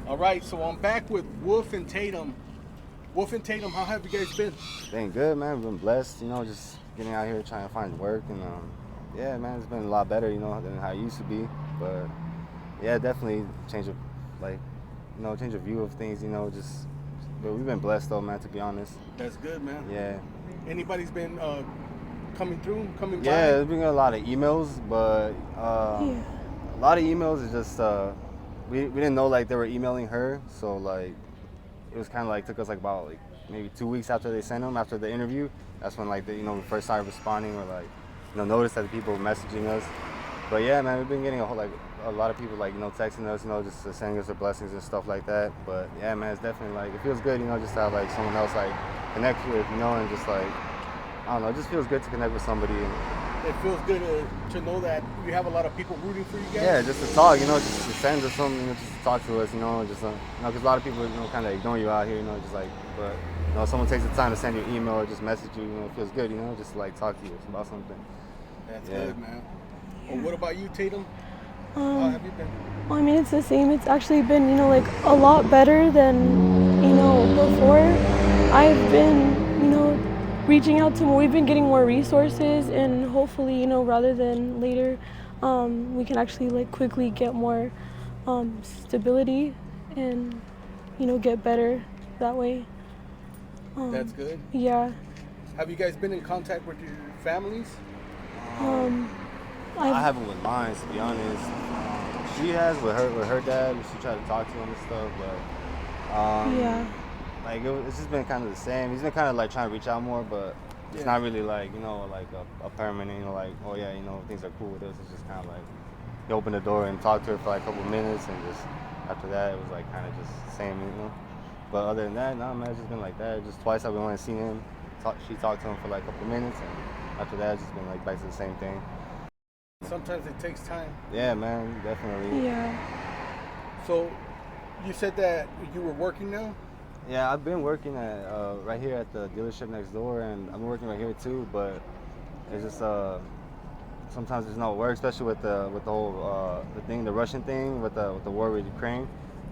All right, so I'm back with Wolf and Tatum. Wolf and Tatum, how have you guys been? Been good, man. Been blessed, just getting out here trying to find work, and yeah, man, it's been a lot better, than how it used to be. But yeah, definitely change of like, change of view of things, just. But we've been blessed though, man. To be honest. That's good, man. Yeah. Anybody's been coming through, coming Yeah, by? there's been a lot of emails, but Yeah. a lot of emails is just we didn't know like they were emailing her, so like it was kind of like took us like about like maybe 2 weeks after they sent them after the interview. That's when like we first started responding or like noticed that the people were messaging us. But yeah, man, we've been getting a lot of people like texting us, just sending us their blessings and stuff like that. But yeah, man, it's definitely like it feels good, just to have like someone else like connect with, and just like I don't know, it just feels good to connect with somebody. And, It feels good to know that you have a lot of people rooting for you guys. yeah, just to talk, just to send us something, just to talk to us, just because a lot of people, kind of ignore you out here, just like, but someone takes the time to send you an email or just message you, it feels good, just to like talk to you about something. That's Yeah. good, man. Well, what about you, Tatum? How Um, have you been? well, I mean, it's the same. It's actually been, like a lot better than, before. I've been, reaching out to more. We've been getting more resources, and hopefully, rather than later, we can actually like quickly get more stability and, get better that way. That's good. Yeah. Have you guys been in contact with your families? Um, I I've, haven't with mine, to be honest. She has with her dad. She tried to talk to him and stuff, but yeah. like it's just been kind of the same. He's been kind of like trying to reach out more, but it's Yeah. not really like like a permanent. Like oh yeah, things are cool with us. It's just kind of like he opened the door and talked to her for like a couple minutes, and just after that it was like kind of just the same. But other than that, no man, it's just been like that. Just twice I've been wanting to see him. She talked to him for like a couple minutes, and after that it's just been like back to the same thing. Sometimes it takes time. Yeah, man, definitely. Yeah. So, you said that you were working now? Yeah, I've been working at right here at the dealership next door, and I'm working right here too. But it's just sometimes there's no work, especially with the whole the Russian thing with the war with Ukraine.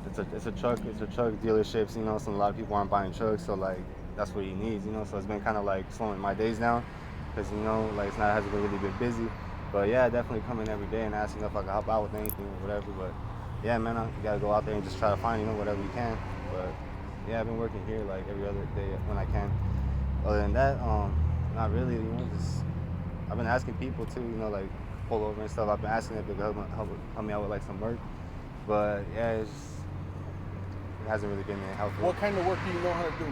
It's a truck dealerships. So a lot of people aren't buying trucks, so like that's what he needs. So it's been kind of like slowing my days down because like it's not hasn't really been busy. But yeah, definitely come in every day and asking if I can help out with anything or whatever. But yeah, man, you gotta go out there and just try to find whatever you can. But yeah, I've been working here like every other day when I can. Other than that, not really. Just I've been asking people too. Like pull over and stuff. I've been asking if they could help me out with like some work. But yeah, it hasn't really been helpful. What kind of work do you know how to do?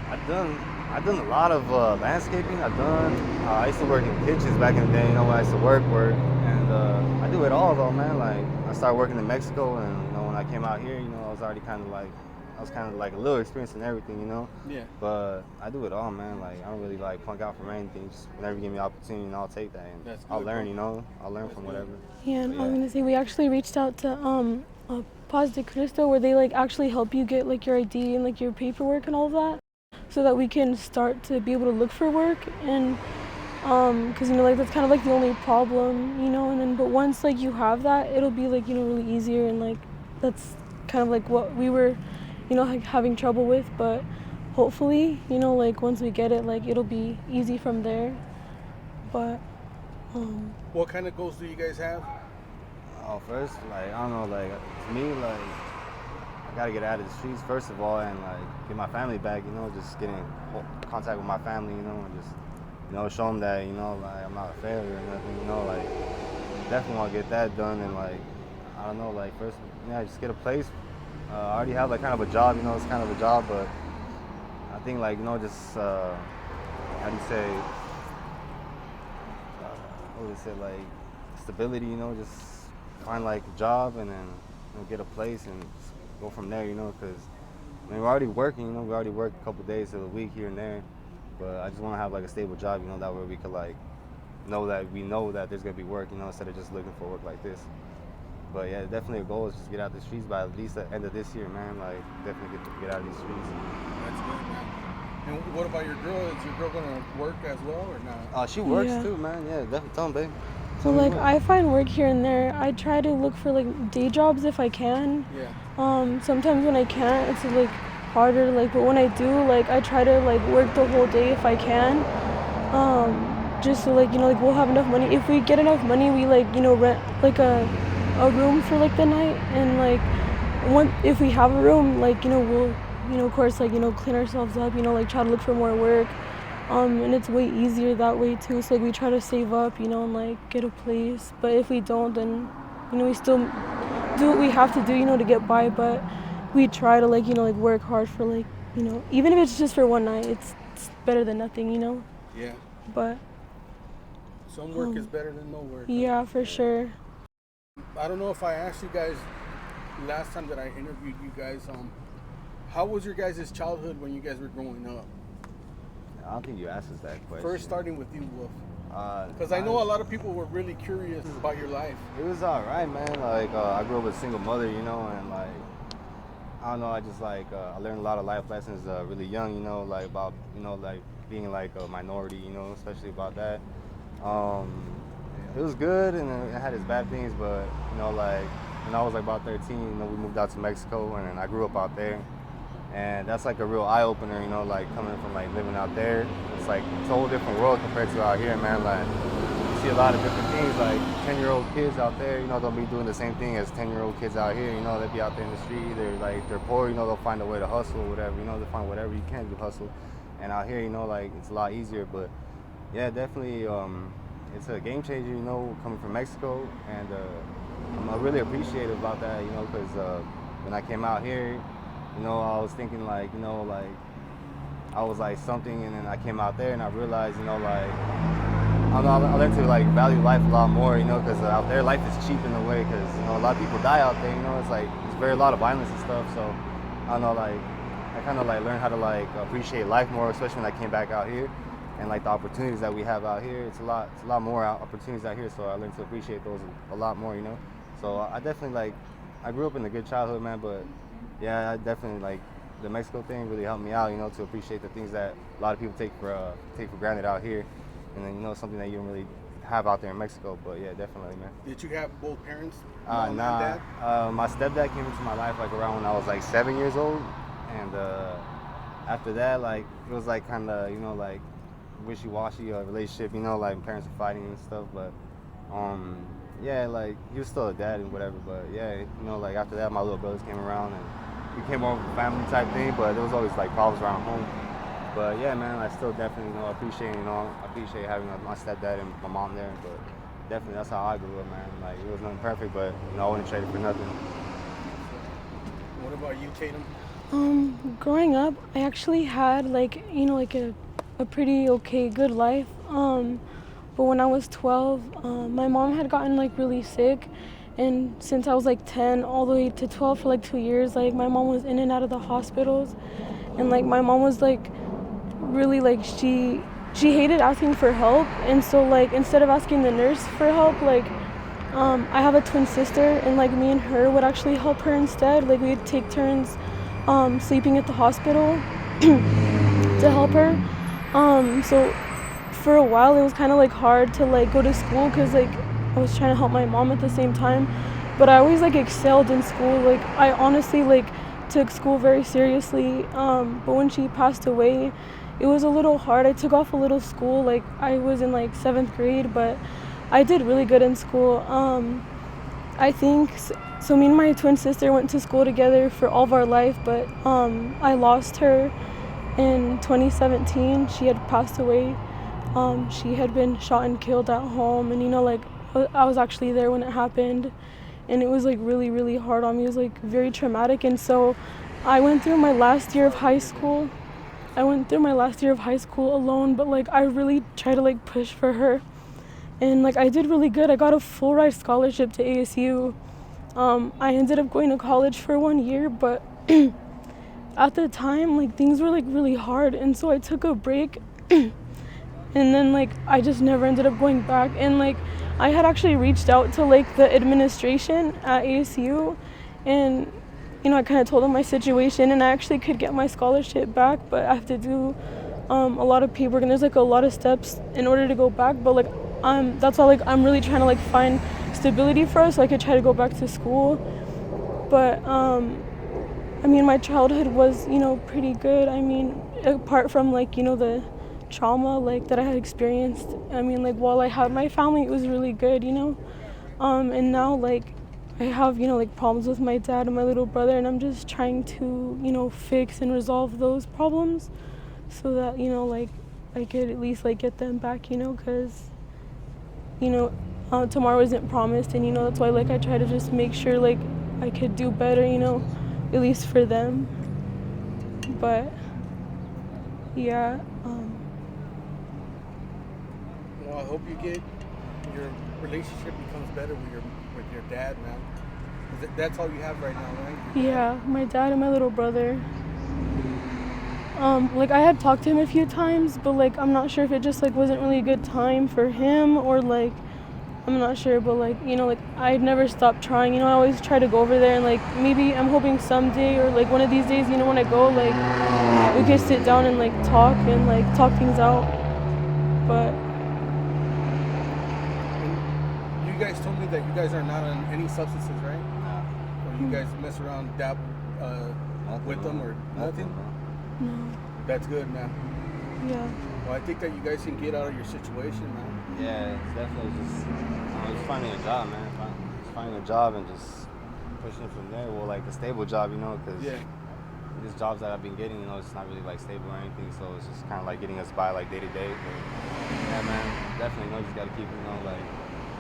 I've done a lot of landscaping. I used to work in kitchens back in the day. When I used to work, and I do it all though, man. Like I started working in Mexico, and when I came out here, I was kind of like a little experienced in everything. Yeah. But I do it all, man. Like I don't really like punk out from anything. Just whenever you give me an opportunity, I'll take that, and That's I'll good, learn. bro. I'll learn from whatever. Yeah, and But I was yeah. gonna say we actually reached out to Paz de Cristo where they like actually help you get like your ID and like your paperwork and all of that, so that we can start to be able to look for work and because like that's kind of like the only problem, and then but once like you have that, it'll be like really easier and like that's kind of like what we were, like having trouble with, but hopefully like once we get it, like it'll be easy from there, but. What kind of goals do you guys have? Oh, first, like I don't know, like to me, like I gotta get out of the streets first of all, and like get my family back. Just get in contact with my family. And just show them that like I'm not a failure or nothing. Like definitely want to get that done, and like I don't know, like first, yeah, just get a place. I already have like kind of a job. It's kind of a job, but I think like just how do you say? What would you say, like stability? Just find like a job and then get a place and just go from there. Because we're already working. We already work a couple days of the week here and there, but I just want to have like a stable job. That way we could like know that there's gonna be work. Instead of just looking for work like this. But yeah, definitely a goal is just get out the streets by at least the end of this year, man. Like definitely get out of these streets. That's good, man. And what about your girl? Is your girl gonna work as well or not? She works Yeah. too, man. Yeah, definitely. Tell 'em, babe. So like I find work here and there. I try to look for like day jobs if I can. Yeah. Sometimes when I can't, it's like harder. Like, but when I do, like I try to like work the whole day if I can. Just so like like we'll have enough money. If we get enough money, we like rent like a room for like the night, and like if we have a room, like we'll of course like clean ourselves up. Like try to look for more work. And it's way easier that way too. So like we try to save up, and like get a place. But if we don't, then we still do what we have to do, to get by. But we try to like like work hard for like even if it's just for one night, it's better than nothing, Yeah. But some work is better than no work. yeah, for sure. I don't know if I asked you guys last time that I interviewed you guys. How was your guys' childhood when you guys were growing up? I don't think you asked us that question. First, starting with you, Wolf. Because I I know a lot of people were really curious about your life. It was all right, man. Like I grew up with a single mother, and like I don't know. I just like I learned a lot of life lessons really young, like about like being like a minority, especially about that. It was good, and it had its bad things, but like when I was like about 13, we moved out to Mexico, and then I grew up out there. And that's like a real eye opener, like coming from like living out there. It's like it's a whole different world compared to out here, man. Like you see a lot of different things. Like 10-year-old kids out there, they'll be doing the same thing as 10-year-old kids out here. They'll be out there in the street. They're like they're poor, they'll find a way to hustle or whatever. They'll find whatever you can to hustle. And out here, like it's a lot easier. But yeah, definitely, it's a game changer, coming from Mexico. And I'm really appreciative about that, because when I came out here. I was thinking like, like I was like something, and then I came out there and I realized, like I don't know, I learned to like value life a lot more, because out there life is cheap in a way, because a lot of people die out there, it's like there's a lot of violence and stuff. So I don't know, like I kind of like learned how to like appreciate life more, especially when I came back out here, and like the opportunities that we have out here. It's a lot more opportunities out here, so I learned to appreciate those a lot more, So I definitely like I grew up in a good childhood, man, but. Yeah, I definitely like the Mexico thing really helped me out, to appreciate the things that a lot of people take for granted out here, and then something that you don't really have out there in Mexico. But yeah, definitely, man. Did you have both parents? Nah. And dad? My stepdad came into my life like around when I was like 7 years old, and after that, like it was like kind of like wishy-washy relationship. Like parents were fighting and stuff, but yeah, like he was still a dad and whatever. But yeah, like after that, my little brothers came around and. We came over with a family type thing, but there was always like problems around home. But yeah, man, I still definitely appreciate having my stepdad and my mom there. But definitely that's how I grew up, man. Like it was nothing perfect, but I wouldn't trade it for nothing. What about you, Tatum? Growing up, I actually had like like a pretty okay good life. But when I was 12, my mom had gotten like really sick. And since I was like 10 all the way to 12 for like 2 years, like my mom was in and out of the hospitals. And like my mom was like really like she hated asking for help. And so like instead of asking the nurse for help, like I have a twin sister, and like me and her would actually help her instead. Like we'd take turns sleeping at the hospital to help her. So for a while it was kind of like hard to like go to school, because like I was trying to help my mom at the same time, but I always like excelled in school. Like I honestly like took school very seriously. But when she passed away, it was a little hard. I took off a little school. Like I was in like 7th grade, but I did really good in school. I think so. Me and my twin sister went to school together for all of our life, but I lost her in 2017. She had passed away. She had been shot and killed at home, and like I was actually there when it happened, and it was like really, really hard on me. It was like very traumatic. And so I went through my last year of high school. Alone, but like I really tried to like push for her, and like I did really good. I got a full ride scholarship to ASU. I ended up going to college for 1 year, but at the time like things were like really hard, and so I took a break. And then like I just never ended up going back. And like I had actually reached out to like the administration at ASU, and I kind of told them my situation, and I actually could get my scholarship back, but I have to do a lot of paperwork, and there's like a lot of steps in order to go back. But like that's why like I'm really trying to like find stability for us so I could try to go back to school. But I mean, my childhood was, you know, pretty good. I mean, apart from like, you know, the trauma like that I had experienced. I mean, like while I had my family, it was really good, you know. And now like I have, you know, like problems with my dad and my little brother, and I'm just trying to, you know, fix and resolve those problems so that, you know, like I could at least like get them back, you know, because, you know, tomorrow isn't promised, and you know that's why like I try to just make sure like I could do better, you know, at least for them. But yeah, Well, I hope you get your relationship becomes better with your dad, man. 'Cause that's all you have right now, right? yeah, my dad and my little brother. Like I had talked to him a few times, but like I'm not sure if it just like wasn't really a good time for him or like I'm not sure, but like, you know, like I'd never stopped trying, you know, I always try to go over there and like maybe I'm hoping someday or like one of these days, you know, when I go, like we could sit down and like talk and like talk things out. But And you guys told me that you guys are not on any substances, right? Nah, Or you guys mess around, dab nothing, with them or nothing? bro. no, That's good, man. yeah, Well, I think that you guys can get out of your situation, man. Yeah, it's definitely just finding a job, man. Just finding a job and just pushing from there. Well, like a stable job, you know, because Yeah. these jobs that I've been getting, you know, it's not really like stable or anything. So it's just kind of like getting us by like day to day. But yeah, man, definitely, you know, just gotta keep, you know, like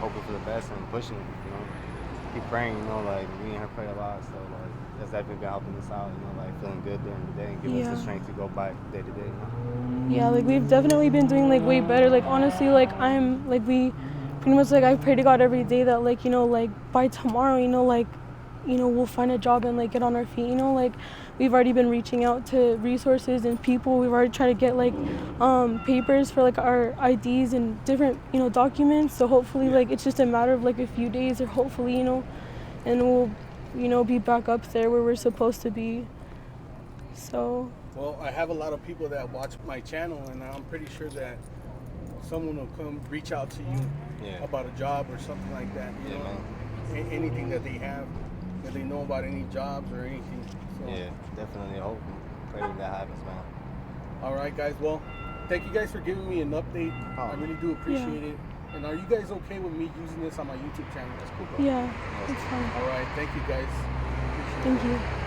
hoping for the best and pushing, you know, keep praying, you know, like me and her pray a lot. So like that's definitely been helping us out, you know, like feeling good during the day and giving us the Yeah. strength to go by day to day, you know. yeah, like we've definitely been doing like way better. Like honestly, like I'm like we pretty much like I pray to God every day that like, you know, like by tomorrow, you know, like, you know, we'll find a job and like get on our feet, you know, like we've already been reaching out to resources and people. We've already tried to get like papers for like our IDs and different, you know, documents. So hopefully like it's just a matter of like a few days or hopefully, you know, and we'll, you know, be back up there where we're supposed to be. So Well, I have a lot of people that watch my channel, and I'm pretty sure that someone will come reach out to you Yeah. about a job or something like that. You Yeah, know, man. anything that they have, that they know about any jobs or anything. So, Yeah, definitely hope and pray that happens, man. all right, guys. Well, thank you guys for giving me an update. I really do appreciate it. And are you guys okay with me using this on my YouTube channel? That's cool, bro. yeah, it's fine. All right. Thank you, guys. Appreciate it. Thank you.